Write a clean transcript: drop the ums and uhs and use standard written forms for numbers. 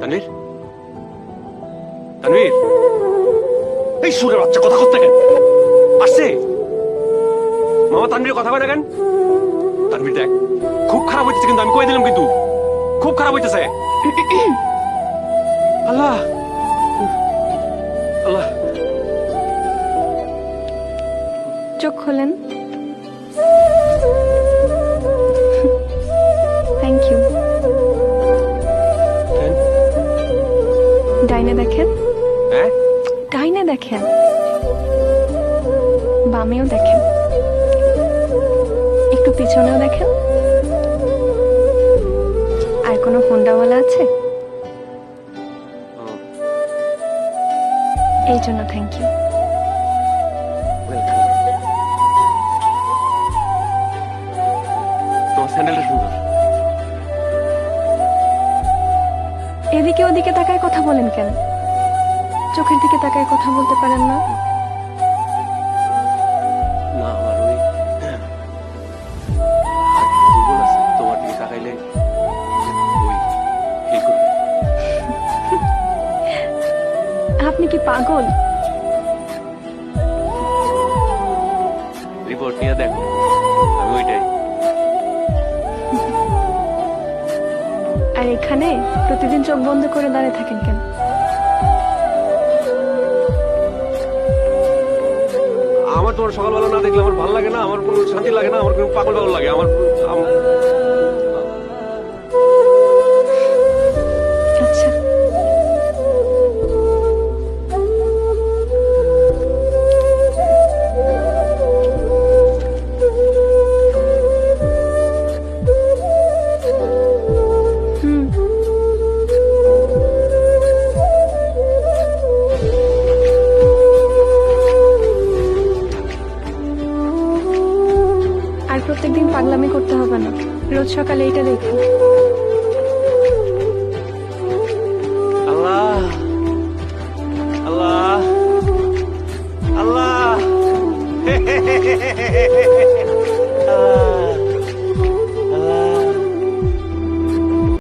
তানভীর, তানভীর, এই সুরের বাচ্চা কথা করতে কেন আসছে? মামা তানভীর কথা কয় না কেন? তানভীর দেখ, খুব খারাপ হইতেছে কিন্তু, আমি কয়ে দিলাম কিন্তু খুব খারাপ হইতেছে। আল্লাহ আল্লাহ, চোখ খোলেন। Thank you. ডাইনে দেখেন। হ্যাঁ ডাইনে দেখেন, বামেও দেখেন, একটু পিছনেও দেখেন। আর কোনো হোন্ডাওয়ালা আছে? এই জন্য থ্যাংক ইউ। তোমার স্যান্ডেলটা সুন্দর। এদিকে ওদিকে তাকায় কথা বলেন কেন? চোখের দিকে তাকায় কথা বলতে পারেন না? না, আমার ওই দুর্বল আছে, তোমার দিকে তাকাইলে ওই ফিল করবে। আপনি কি পাগল? রিপোর্ট নিয়ে দেখো, আমি ওইটাই। আর এখানে প্রতিদিন চোখ বন্ধ করে দাঁড়িয়ে থাকেন কেন? আমার তোমার সকালবেলা না দেখলে আমার ভালো লাগে না, আমার কোনো শান্তি লাগে না, আমার কোনো পাগল পাগল লাগে আমার। আচ্ছা, হুম। আর প্রত্যেকদিন পাগলামি করতে হবে না, রোজ সকালে এটা দেখুন। আল্লাহ আল্লাহ আল্লাহ আল্লাহ